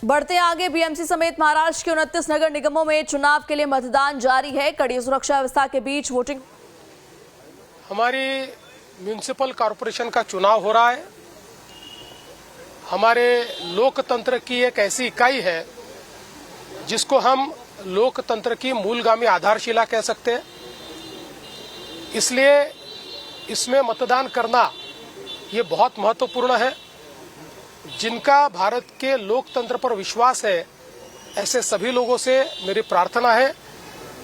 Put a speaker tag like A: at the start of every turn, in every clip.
A: बढ़ते आगे, बीएमसी समेत महाराष्ट्र के 29 नगर निगमों में चुनाव के लिए मतदान जारी है। कड़ी सुरक्षा व्यवस्था के बीच वोटिंग।
B: हमारी म्यूनिसिपल कॉरपोरेशन का चुनाव हो रहा है। हमारे लोकतंत्र की एक ऐसी इकाई है जिसको हम लोकतंत्र की मूलगामी आधारशिला कह सकते हैं। इसलिए इसमें मतदान करना ये बहुत महत्वपूर्ण है। जिनका भारत के लोकतंत्र पर विश्वास है, ऐसे सभी लोगों से मेरी प्रार्थना है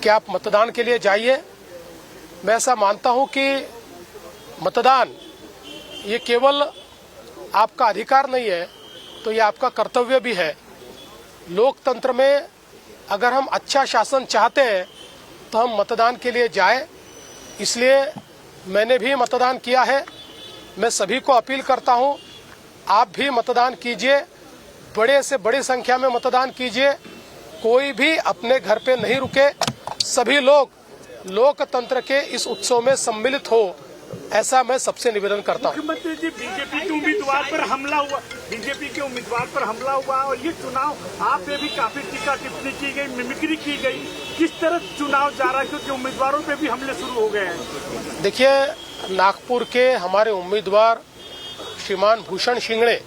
B: कि आप मतदान के लिए जाइए। मैं ऐसा मानता हूं कि मतदान ये केवल आपका अधिकार नहीं है, तो ये आपका कर्तव्य भी है। लोकतंत्र में अगर हम अच्छा शासन चाहते हैं तो हम मतदान के लिए जाएं। इसलिए मैंने भी मतदान किया है। मैं सभी को अपील करता हूं, आप भी मतदान कीजिए, बड़े से बड़ी संख्या में मतदान कीजिए। कोई भी अपने घर पे नहीं रुके, सभी लोग लोकतंत्र के इस उत्सव में सम्मिलित हो, ऐसा मैं सबसे निवेदन करता हूं।
C: मुख्यमंत्री जी, बीजेपी के उम्मीदवार पर हमला हुआ, बीजेपी के उम्मीदवार पर हमला हुआ और ये चुनाव आप पे भी काफी टीका टिप्पणी की गई, मिमिक्री की गई। किस तरह चुनाव जा रहा है, क्योंकि उम्मीदवारों पे भी हमले शुरू हो गए हैं।
B: देखिए, नागपुर के हमारे उम्मीदवार श्रीमान भूषण शिंगड़े,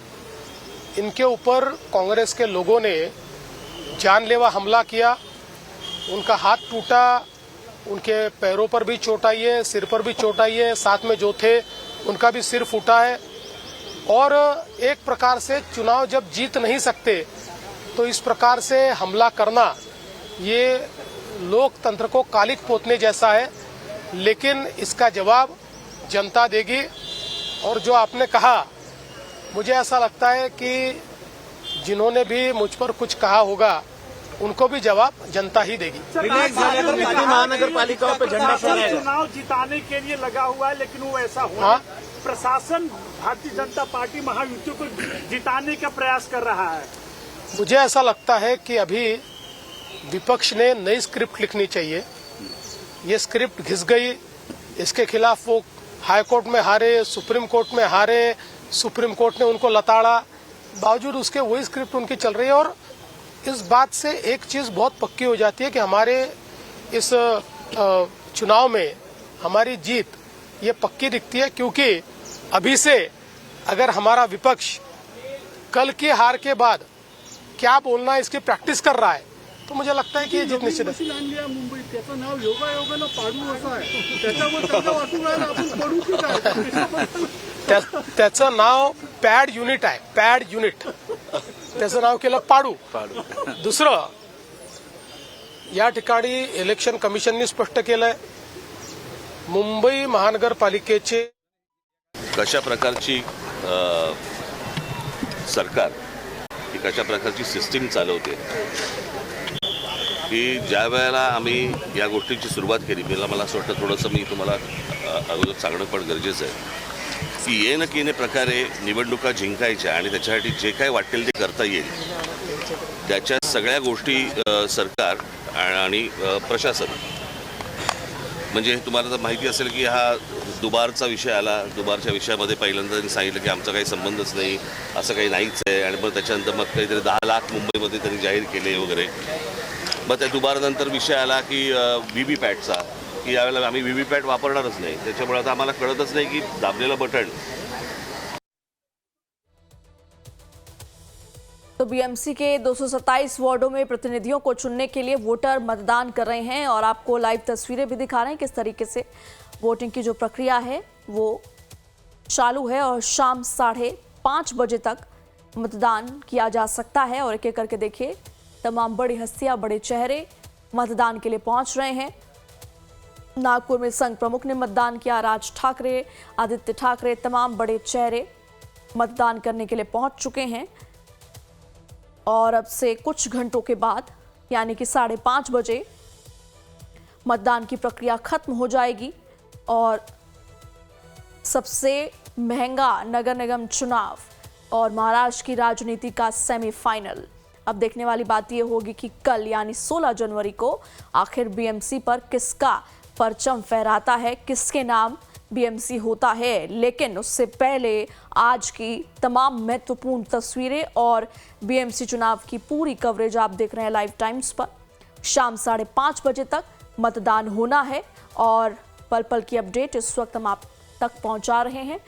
B: इनके ऊपर कांग्रेस के लोगों ने जानलेवा हमला किया। उनका हाथ टूटा, उनके पैरों पर भी चोट आई है, सिर पर भी चोट आई है, साथ में जो थे उनका भी सिर फूटा है। और एक प्रकार से चुनाव जब जीत नहीं सकते तो इस प्रकार से हमला करना ये लोकतंत्र को कालिक पोतने जैसा है। लेकिन इसका जवाब जनता देगी। और जो आपने कहा, मुझे ऐसा लगता है कि जिन्होंने भी मुझ पर कुछ कहा होगा उनको भी जवाब जनता ही देगी।
C: महानगर पालिकाओं पे झंडा चुनाव जिताने के लिए लगा हुआ है, लेकिन वो ऐसा हुआ। प्रशासन भारतीय जनता पार्टी महायुति को जिताने का प्रयास कर रहा है।
B: मुझे ऐसा लगता है कि अभी विपक्ष ने नई स्क्रिप्ट लिखनी चाहिए। ये स्क्रिप्ट घिस गई, इसके खिलाफ वो हाईकोर्ट में हारे, सुप्रीम कोर्ट में हारे, सुप्रीम कोर्ट ने उनको लताड़ा, बावजूद उसके वही स्क्रिप्ट उनकी चल रही है। और इस बात से एक चीज बहुत पक्की हो जाती है कि हमारे इस चुनाव में हमारी जीत ये पक्की दिखती है, क्योंकि अभी से अगर हमारा विपक्ष कल की हार के बाद क्या बोलना है इसकी प्रैक्टिस कर रहा है, तो मुझे लगता है कि ये जीत निश्चित है।
C: मुंबई त्याचं नाव योगायोगानं पाडू असं आहे, त्याच्यावर त्याचं वाटून राहिलं आपण पडू की काय?
B: त्याचं नाव पॅड युनिट आहे, पॅड युनिट, त्याचं नाव केलं पाडू। दुसरं, या ठिकाणी इलेक्शन कमिशननी स्पष्ट केलंय, मुंबई महानगरपालिकेचे
D: कशा प्रकारची सरकार ही कशा प्रकारची सिस्टीम चालवते, की ज्या वेळेला आम्ही या गोष्टीची सुरुवात केली, मला असं वाटतं थोडंसं मी तुम्हाला अगोदर सांगणं पण गरजेचं आहे की येन केने प्रकारे निवडणुका जिंकायच्या आणि त्याच्यासाठी जे काय वाटेल ते करता येईल, त्याच्या सगळ्या गोष्टी सरकार आणि प्रशासन, म्हणजे तुम्हाला तर माहिती असेल की हा दुबारचा विषय आला। दुबारच्या विषयामध्ये पहिल्यांदा त्यांनी सांगितलं की आमचा काही संबंधच नाही, असं काही नाहीच आहे। आणि मग त्याच्यानंतर मग काहीतरी 10 लाख मुंबईमध्ये त्यांनी जाहीर केले वगैरे। मग त्या दुबारनंतर विषय आला की व्हीव्हीपॅटचा, की यावेळेला आम्ही व्हीव्हीपॅट वापरणारच नाही। त्याच्यामुळे आता आम्हाला कळतच नाही की दाबलेलं बटन।
A: तो बीएमसी के 227 वार्डों में प्रतिनिधियों को चुनने के लिए वोटर मतदान कर रहे हैं और आपको लाइव तस्वीरें भी दिखा रहे हैं किस तरीके से वोटिंग की जो प्रक्रिया है वो चालू है। और शाम 5:30 बजे तक मतदान किया जा सकता है। और एक एक करके देखिए, तमाम बड़ी हस्तियां, बड़े चेहरे मतदान के लिए पहुंच रहे हैं। नागपुर में संघ प्रमुख ने मतदान किया, राज ठाकरे, आदित्य ठाकरे, तमाम बड़े चेहरे मतदान करने के लिए पहुंच चुके हैं। और अब से कुछ घंटों के बाद यानी कि 5:30 बजे मतदान की प्रक्रिया खत्म हो जाएगी और सबसे महंगा नगर निगम चुनाव और महाराष्ट्र की राजनीति का सेमीफाइनल। अब देखने वाली बात यह होगी कि कल यानी 16 जनवरी को आखिर बीएमसी पर किसका परचम फहराता है, किसके नाम बीएमसी होता है, लेकिन उससे पहले आज की तमाम महत्वपूर्ण तस्वीरें और बीएमसी चुनाव की पूरी कवरेज आप देख रहे हैं लाइव टाइम्स पर। शाम 5:30 बजे तक मतदान होना है और पल पल की अपडेट इस वक्त हम आप तक पहुंचा रहे हैं।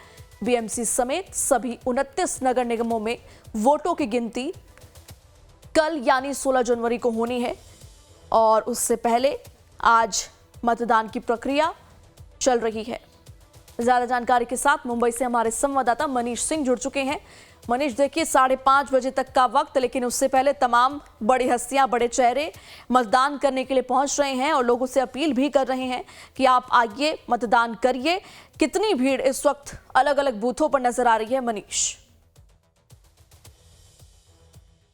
A: बीएमसी समेत सभी 29 नगर निगमों में वोटों की गिनती कल यानी 16 जनवरी को होनी है और उससे पहले आज मतदान की प्रक्रिया चल रही है। ज्यादा जानकारी के साथ मुंबई से हमारे संवाददाता मनीष सिंह जुड़ चुके हैं। मनीष, देखिए 5:30 बजे तक का वक्त, लेकिन उससे पहले तमाम बड़ी हस्तियां, बड़े चेहरे मतदान करने के लिए पहुंच रहे हैं और लोगों से अपील भी कर रहे हैं कि आप आइए, मतदान करिए। कितनी भीड़ इस वक्त अलग अलग बूथों पर नजर आ रही है मनीष?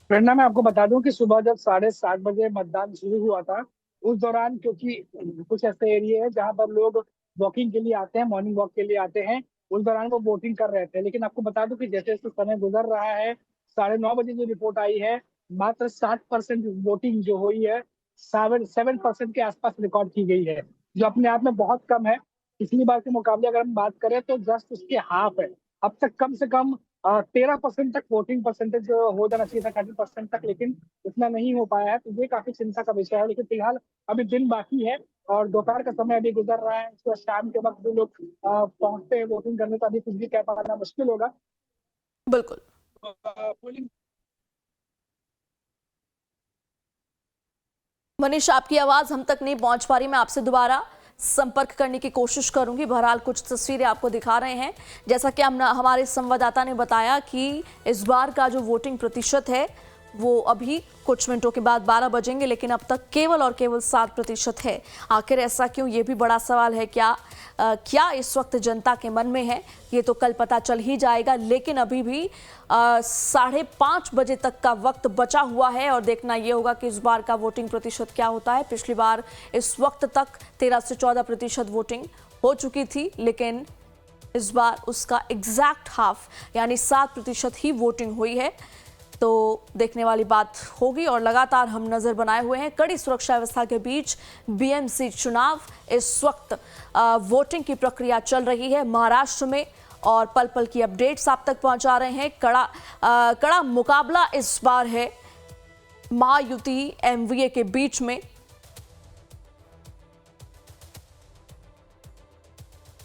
E: प्रेरणा, मैं आपको बता दूं कि सुबह जब 7:30 बजे मतदान शुरू हुआ था, उस दौरान क्योंकि कुछ ऐसे एरिया है जहां पर लोग वॉकिंग के लिए आते हैं, मॉर्निंग वॉक के लिए आते हैं, उस दौरान वो वोटिंग कर रहे थे। लेकिन आपको बता दूं कि जैसे जैसे समय गुजर रहा है, 9:30 बजे जो रिपोर्ट आई है, मात्र 60% वोटिंग जो हुई है 7% के आसपास रिकॉर्ड की गई है, जो अपने आप में बहुत कम है। पिछली बार के मुकाबले अगर हम बात करें तो जस्ट उसके हाफ है। अब तक कम से कम 13% तक वोटिंग परसेंटेज हो जाना चाहिए था, 30% तक, लेकिन इतना नहीं हो पाया है। तो ये काफी चिंता का विषय है। लेकिन फिलहाल अभी दिन बाकी है और दोपहर का समय अभी गुजर रहा है। तो शाम के वक्त भी लोग पहुंचते हैं वोटिंग करने, तो अभी कुछ भी कह पाना मुश्किल होगा।
A: बिल्कुल।
E: पोलिंग
A: मनीष, आपकी आवाज हम तक नहीं पहुंच पा रही, मैं आपसे दोबारा संपर्क करने की कोशिश करूंगी। बहरहाल कुछ तस्वीरें आपको दिखा रहे हैं। जैसा कि हमारे संवाददाता ने बताया कि इस बार का जो वोटिंग प्रतिशत है वो अभी कुछ मिनटों के बाद 12 बजेंगे, लेकिन अब तक केवल और केवल 7% है। आखिर ऐसा क्यों, ये भी बड़ा सवाल है। क्या इस वक्त जनता के मन में है, ये तो कल पता चल ही जाएगा। लेकिन अभी भी 5:30 बजे तक का वक्त बचा हुआ है और देखना ये होगा कि इस बार का वोटिंग प्रतिशत क्या होता है। पिछली बार इस वक्त तक 13 से 14% वोटिंग हो चुकी थी, लेकिन इस बार उसका एग्जैक्ट हाफ यानी 7% ही वोटिंग हुई है। तो देखने वाली बात होगी और लगातार हम नजर बनाए हुए हैं। कड़ी सुरक्षा व्यवस्था के बीच बीएमसी चुनाव, इस वक्त वोटिंग की प्रक्रिया चल रही है महाराष्ट्र में और पल पल की अपडेट्स आप तक पहुंचा रहे हैं। कड़ा मुकाबला इस बार है महायुति एमवीए के बीच में।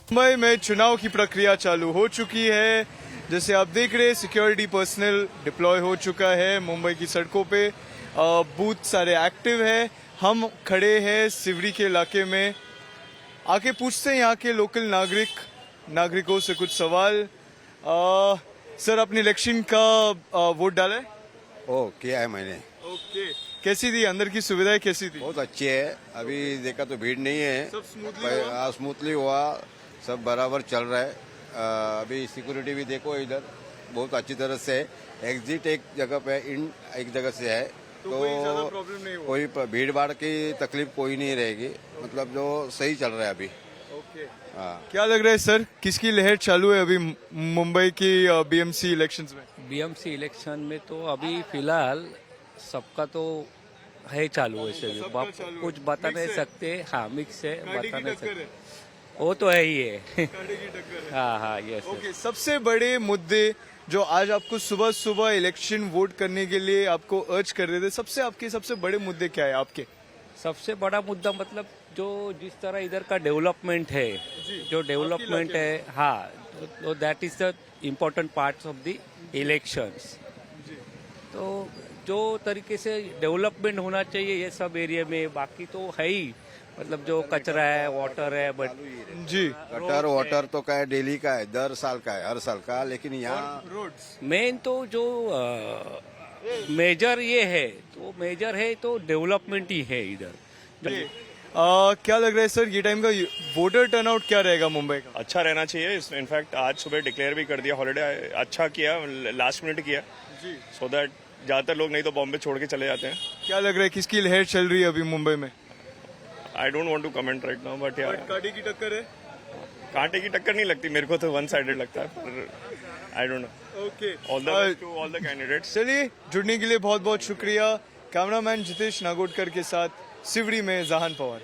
F: मुंबई में चुनाव की प्रक्रिया चालू हो चुकी है। जैसे आप देख रहे हैं, सिक्योरिटी पर्सनल डिप्लॉय हो चुका है मुंबई की सड़कों पे। बूथ सारे एक्टिव है। हम खड़े हैं सिवड़ी के इलाके में। आके पूछते हैं यहाँ के लोकल नागरिकों से कुछ सवाल। सर, आपने इलेक्शन का वोट डाला है?
G: किया है मैंने।
F: ओके, कैसी थी अंदर की सुविधाएं, कैसी थी?
G: बहुत अच्छी है। अभी देखा तो भीड़ नहीं है,
F: सब
G: स्मूथली हुआ, सब बराबर चल रहा है। अभी सिक्योरिटी भी देखो, इधर बहुत अच्छी तरह से एग्जिट एक जगह पे, इन एक जगह से है,
F: तो कोई ज्यादा प्रॉब्लम नहीं हुआ?
G: कोई भीड़ भाड़ की तकलीफ कोई नहीं रहेगी। मतलब जो सही चल रहा है अभी।
F: ओके,
G: हाँ।
F: क्या लग रहा है सर, किसकी लहर चालू है अभी मुंबई की बीएमसी इलेक्शंस में?
H: बीएमसी इलेक्शन में तो अभी फिलहाल सबका तो है चालू, ऐसे कुछ बता नहीं सकते। हाँ, मिक्स है, बता नहीं सकते। वो तो है ही है। हाँ, यस।
F: ओके, सबसे बड़े मुद्दे जो आज आपको सुबह सुबह इलेक्शन वोट करने के लिए आपको अर्ज कर रहे थे, सबसे बड़े मुद्दे क्या है आपके?
H: सबसे बड़ा मुद्दा मतलब जो जिस तरह इधर का डेवलपमेंट है, जो डेवलपमेंट है, हाँ, तो that is the important parts of the elections. तो जो तरीके से डेवलपमेंट होना चाहिए ये सब एरिया में, बाकी तो है ही। मतलब जो कचरा है, वाटर है, बट
F: जी,
G: गटर वाटर तो क्या है, डेली का है, हर साल का। लेकिन यहाँ
H: मेन तो जो मेजर ये है, तो मेजर है तो डेवलपमेंट ही है इधर।
F: क्या लग रहा है सर, ये टाइम का वोटर टर्नआउट क्या रहेगा मुंबई का?
I: अच्छा रहना चाहिए। इनफैक्ट आज सुबह डिक्लेयर भी कर दिया हॉलिडे, अच्छा किया, लास्ट मिनट किया, सो दैट ज्यादातर लोग नहीं तो बॉम्बे छोड़ के चले जाते हैं।
F: क्या लग रहा है, किसकी लहर चल रही है अभी मुंबई में?
I: I don't want to comment right now, but यार
F: कांटे की टक्कर है?
I: कांटे की टक्कर नहीं लगती मेरे को, तो वन साइडेड लगता है, पर I don't know.
F: Okay,
I: all the best to all the candidates.
F: चलिए, जुड़ने के लिए बहुत बहुत शुक्रिया। कैमरामैन जितेश नागोडकर के साथ सिवड़ी में जहान पवार।